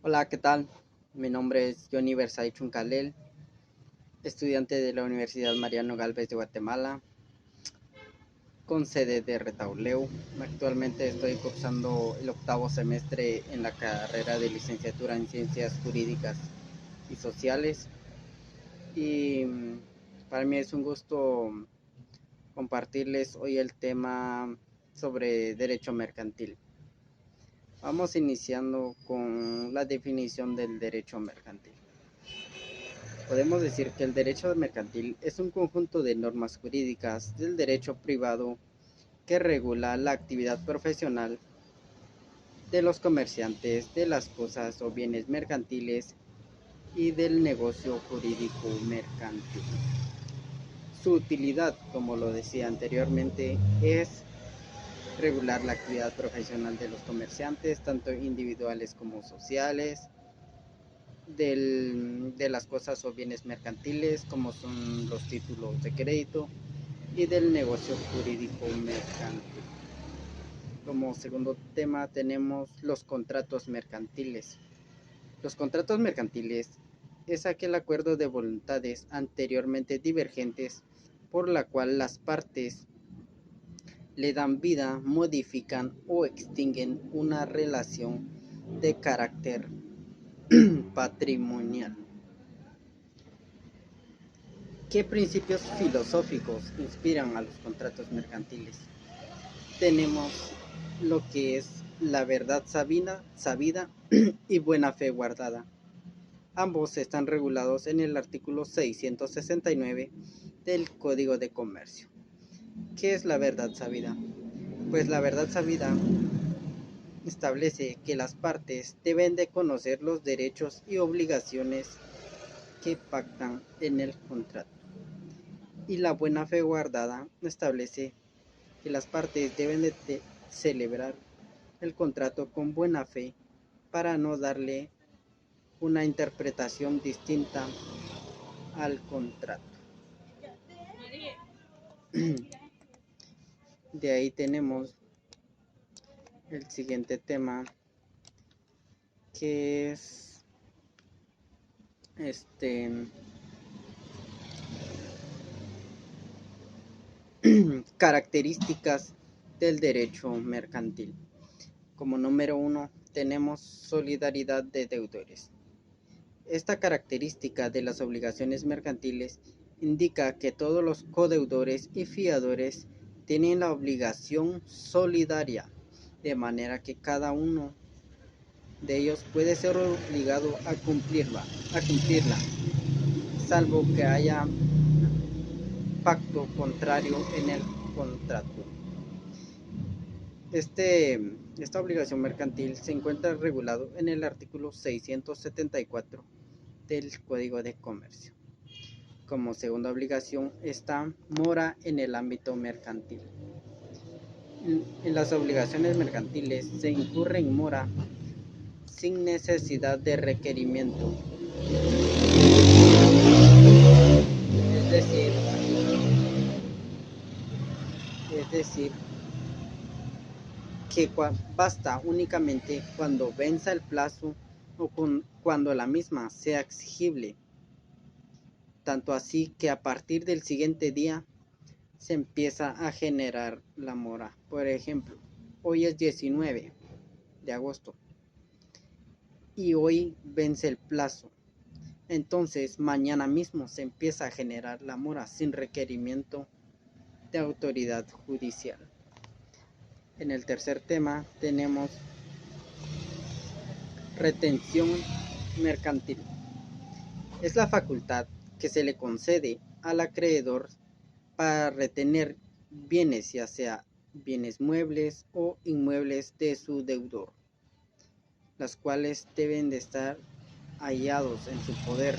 Hola, ¿qué tal? Mi nombre es Johnny Versay Chuncalel, estudiante de la Universidad Mariano Galvez de Guatemala, con sede de Retauleu. Actualmente estoy cursando el octavo semestre en la carrera de licenciatura en Ciencias Jurídicas y Sociales. Y para mí es un gusto compartirles hoy el tema sobre derecho mercantil. Vamos iniciando con la definición del derecho mercantil. Podemos decir que el derecho mercantil es un conjunto de normas jurídicas del derecho privado que regula la actividad profesional de los comerciantes de las cosas o bienes mercantiles y del negocio jurídico mercantil. Su utilidad, como lo decía anteriormente, es regular la actividad profesional de los comerciantes, tanto individuales como sociales, de las cosas o bienes mercantiles, como son los títulos de crédito, y del negocio jurídico mercantil. Como segundo tema tenemos los contratos mercantiles. Los contratos mercantiles es aquel acuerdo de voluntades anteriormente divergentes por la cual las partes le dan vida, modifican o extinguen una relación de carácter patrimonial. ¿Qué principios filosóficos inspiran a los contratos mercantiles? Tenemos lo que es la verdad sabida y buena fe guardada. Ambos están regulados en el artículo 669 del Código de Comercio. ¿Qué es la verdad sabida? Pues la verdad sabida establece que las partes deben de conocer los derechos y obligaciones que pactan en el contrato. Y la buena fe guardada establece que las partes deben de celebrar el contrato con buena fe para no darle una interpretación distinta al contrato. De ahí tenemos el siguiente tema, que es características del derecho mercantil. Como número 1 tenemos solidaridad de deudores. Esta característica de las obligaciones mercantiles indica que todos los codeudores y fiadores tienen la obligación solidaria, de manera que cada uno de ellos puede ser obligado a cumplirla, salvo que haya pacto contrario en el contrato. Esta obligación mercantil se encuentra regulado en el artículo 674 del Código de Comercio. Como segunda obligación está mora en el ámbito mercantil. En las obligaciones mercantiles se incurre en mora sin necesidad de requerimiento. Es decir, que basta únicamente cuando venza el plazo o cuando la misma sea exigible, tanto así que a partir del siguiente día se empieza a generar la mora. Por ejemplo, hoy es 19 de agosto y hoy vence el plazo, entonces mañana mismo se empieza a generar la mora sin requerimiento de autoridad judicial. En el tercer tema tenemos retención mercantil. Es la facultad que se le concede al acreedor para retener bienes, ya sea bienes muebles o inmuebles de su deudor, las cuales deben de estar hallados en su poder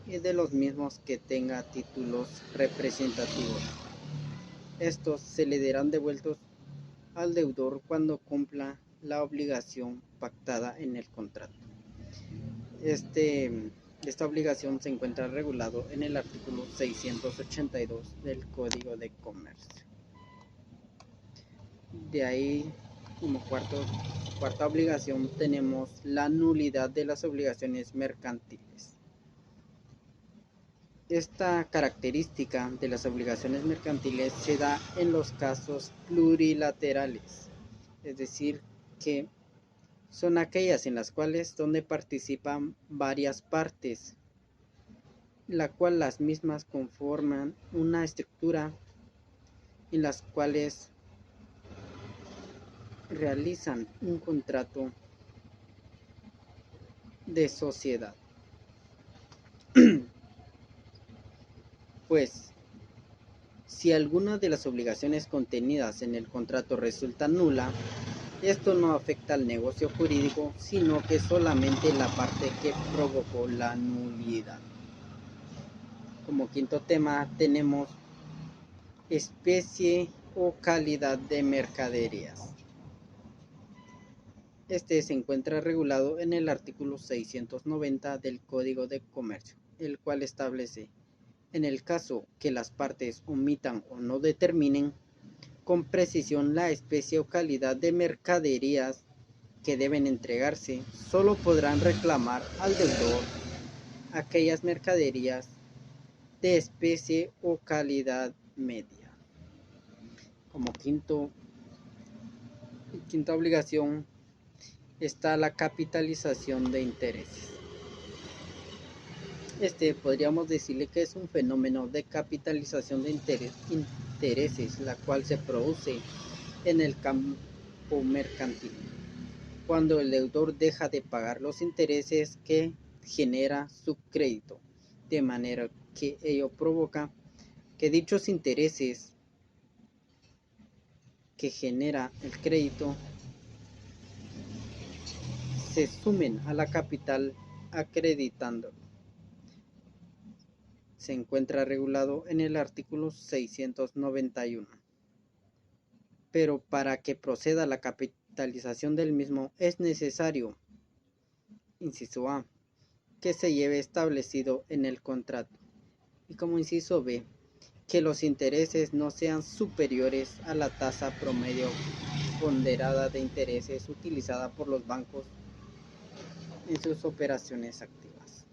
y de los mismos que tenga títulos representativos. Estos se le darán devueltos al deudor cuando cumpla la obligación pactada en el contrato. Esta obligación se encuentra regulado en el artículo 682 del Código de Comercio. De ahí Como cuarta obligación tenemos la nulidad de las obligaciones mercantiles. Esta característica de las obligaciones mercantiles se da en los casos plurilaterales, es decir, que son aquellas en las cuales donde participan varias partes, la cual las mismas conforman una estructura en las cuales realizan un contrato de sociedad. Pues, si alguna de las obligaciones contenidas en el contrato resulta nula, esto no afecta al negocio jurídico, sino que solamente la parte que provocó la nulidad. Como quinto tema tenemos especie o calidad de mercaderías. Este se encuentra regulado en el artículo 690 del Código de Comercio, el cual establece: en el caso que las partes omitan o no determinen con precisión la especie o calidad de mercaderías que deben entregarse, solo podrán reclamar al deudor aquellas mercaderías de especie o calidad media. Como quinta obligación está la capitalización de intereses. Podríamos decirle que es un fenómeno de capitalización de intereses, la cual se produce en el campo mercantil, cuando el deudor deja de pagar los intereses que genera su crédito, de manera que ello provoca que dichos intereses que genera el crédito se sumen a la capital acreditándolo. Se encuentra regulado en el artículo 691. Pero para que proceda la capitalización del mismo es necesario, inciso A, que se lleve establecido en el contrato, y como inciso B, que los intereses no sean superiores a la tasa promedio ponderada de intereses utilizada por los bancos en sus operaciones activas.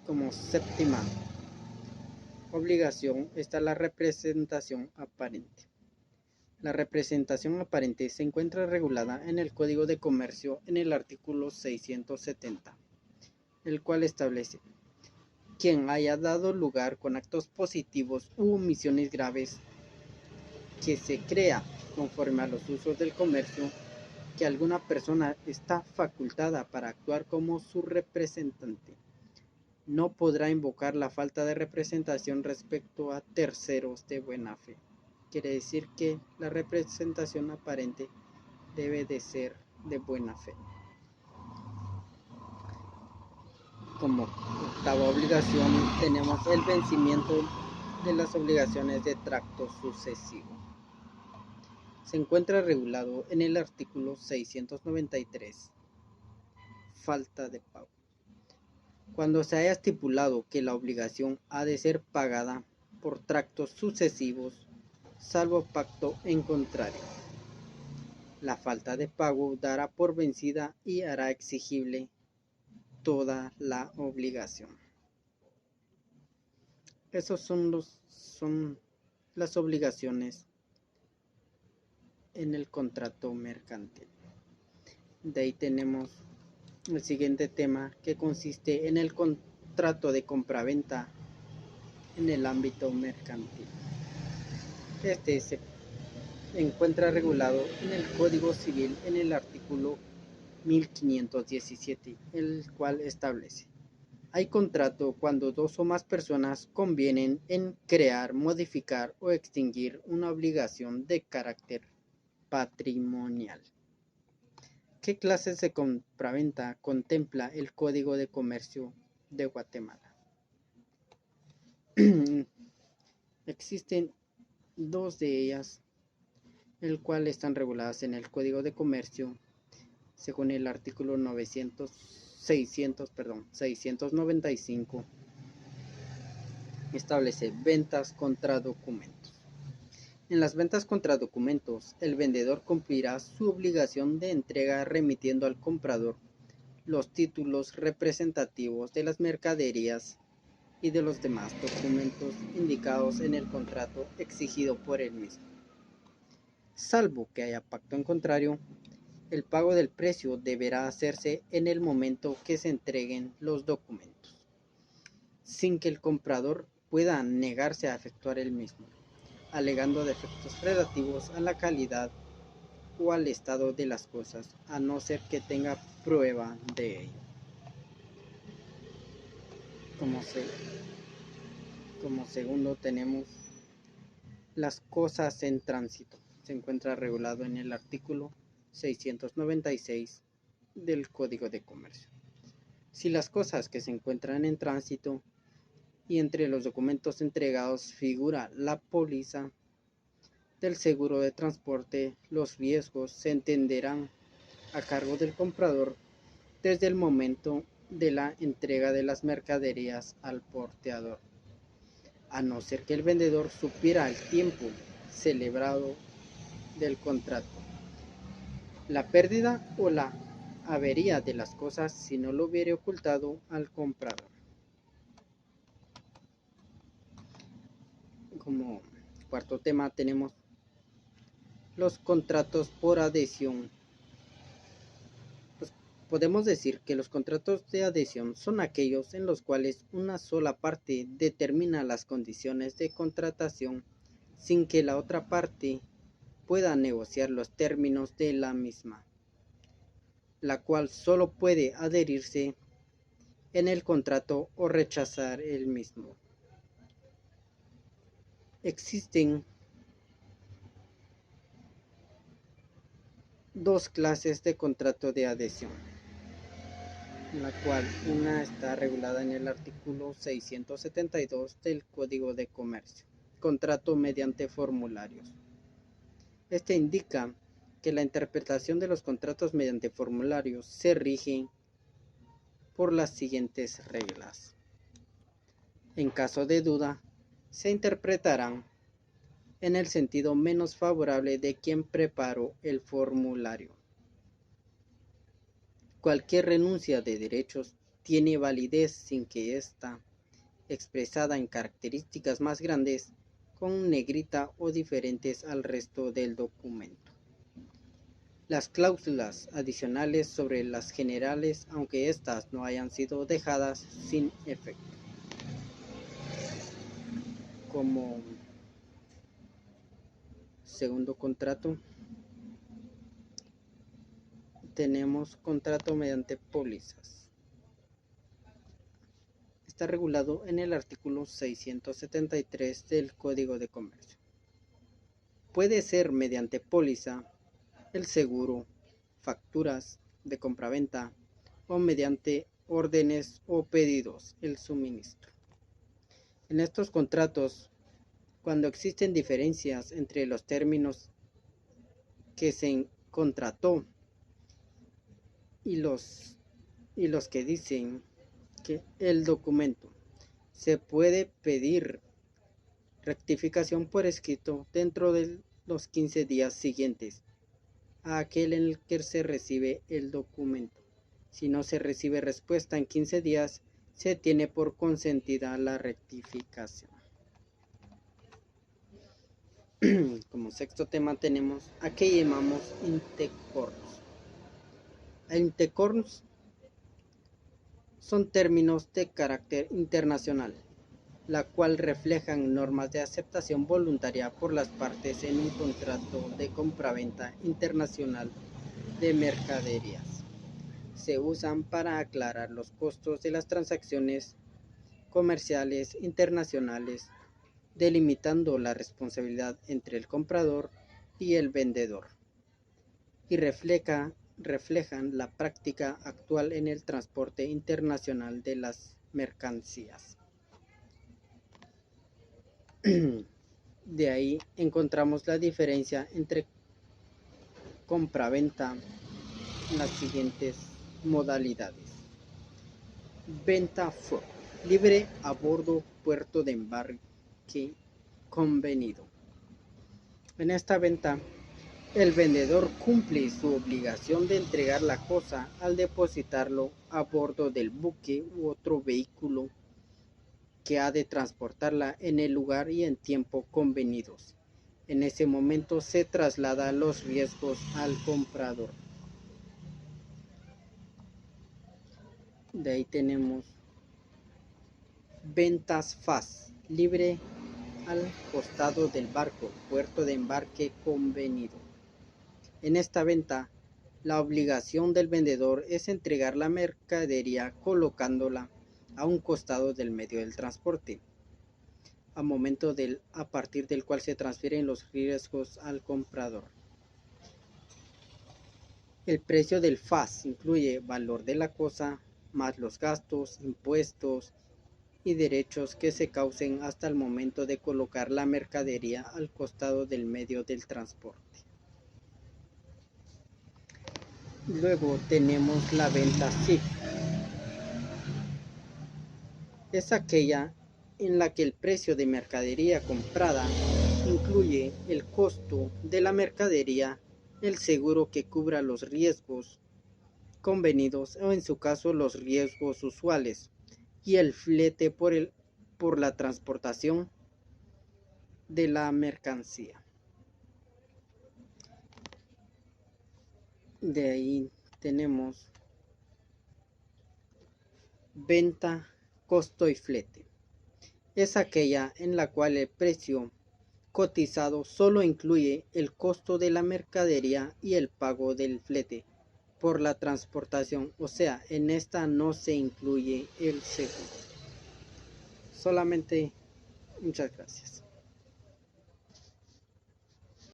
Como séptima obligación está la representación aparente. La representación aparente se encuentra regulada en el Código de Comercio en el artículo 670, el cual establece: quien haya dado lugar con actos positivos u omisiones graves que se crea, conforme a los usos del comercio, que alguna persona está facultada para actuar como su representante, no podrá invocar la falta de representación respecto a terceros de buena fe. Quiere decir que la representación aparente debe de ser de buena fe. Como octava obligación tenemos el vencimiento de las obligaciones de tracto sucesivo. Se encuentra regulado en el artículo 693. Falta de pago. Cuando se haya estipulado que la obligación ha de ser pagada por tractos sucesivos, salvo pacto en contrario, la falta de pago dará por vencida y hará exigible toda la obligación. Esos son las obligaciones en el contrato mercantil. De ahí tenemos el siguiente tema, que consiste en el contrato de compraventa en el ámbito mercantil. Este se encuentra regulado en el Código Civil en el artículo 1517, el cual establece: hay contrato cuando dos o más personas convienen en crear, modificar o extinguir una obligación de carácter patrimonial. ¿Qué clases de compraventa contempla el Código de Comercio de Guatemala? Existen dos de ellas, el cual están reguladas en el Código de Comercio según el artículo 695 establece ventas contra documentos. En las ventas contra documentos, el vendedor cumplirá su obligación de entrega remitiendo al comprador los títulos representativos de las mercaderías y de los demás documentos indicados en el contrato exigido por él mismo. Salvo que haya pacto en contrario, el pago del precio deberá hacerse en el momento que se entreguen los documentos, sin que el comprador pueda negarse a efectuar el mismo, alegando defectos relativos a la calidad o al estado de las cosas, a no ser que tenga prueba de ello. Como segundo tenemos las cosas en tránsito. Se encuentra regulado en el artículo 696 del Código de Comercio. Si las cosas que se encuentran en tránsito y entre los documentos entregados figura la póliza del seguro de transporte, los riesgos se entenderán a cargo del comprador desde el momento de la entrega de las mercaderías al porteador, a no ser que el vendedor supiera el tiempo celebrado del contrato, la pérdida o la avería de las cosas si no lo hubiere ocultado al comprador. Como cuarto tema tenemos los contratos por adhesión. Podemos decir que los contratos de adhesión son aquellos en los cuales una sola parte determina las condiciones de contratación sin que la otra parte pueda negociar los términos de la misma, la cual solo puede adherirse en el contrato o rechazar el mismo. Existen dos clases de contrato de adhesión, la cual una está regulada en el artículo 672 del Código de Comercio, contrato mediante formularios. Este indica que la interpretación de los contratos mediante formularios se rige por las siguientes reglas. En caso de duda, se interpretarán en el sentido menos favorable de quien preparó el formulario. Cualquier renuncia de derechos tiene validez sin que ésta, expresada en características más grandes, con negrita o diferentes al resto del documento. Las cláusulas adicionales sobre las generales, aunque éstas no hayan sido dejadas sin efecto. Como segundo contrato, tenemos contrato mediante pólizas. Está regulado en el artículo 673 del Código de Comercio. Puede ser mediante póliza, el seguro, facturas de compraventa o mediante órdenes o pedidos, el suministro. En estos contratos, cuando existen diferencias entre los términos que se contrató y los que dicen que el documento, se puede pedir rectificación por escrito dentro de los 15 días siguientes a aquel en el que se recibe el documento. Si no se recibe respuesta en 15 días, se tiene por consentida la rectificación. Como sexto tema tenemos a que llamamos intercorns. Intercorns son términos de carácter internacional, la cual reflejan normas de aceptación voluntaria por las partes en un contrato de compraventa internacional de mercaderías. Se usan para aclarar los costos de las transacciones comerciales internacionales, delimitando la responsabilidad entre el comprador y el vendedor, y reflejan la práctica actual en el transporte internacional de las mercancías. De ahí encontramos la diferencia entre compra-venta en las siguientes modalidades. Venta FOB. libre a bordo puerto de embarque convenido. En esta venta, el vendedor cumple su obligación de entregar la cosa al depositarlo a bordo del buque u otro vehículo que ha de transportarla en el lugar y en tiempo convenidos. En ese momento se traslada los riesgos al comprador. De ahí tenemos ventas FAS, libre al costado del barco, puerto de embarque convenido. En esta venta, la obligación del vendedor es entregar la mercadería colocándola a un costado del medio del transporte, a partir del cual se transfieren los riesgos al comprador. El precio del FAS incluye valor de la cosa más los gastos, impuestos y derechos que se causen hasta el momento de colocar la mercadería al costado del medio del transporte. Luego tenemos la venta SIF. Es aquella en la que el precio de mercadería comprada incluye el costo de la mercadería, el seguro que cubra los riesgos convenidos o en su caso los riesgos usuales y el flete por la transportación de la mercancía. De ahí tenemos venta, costo y flete. Es aquella en la cual el precio cotizado solo incluye el costo de la mercadería y el pago del flete por la transportación, o sea, en esta no se incluye el seguro. Solamente, muchas gracias.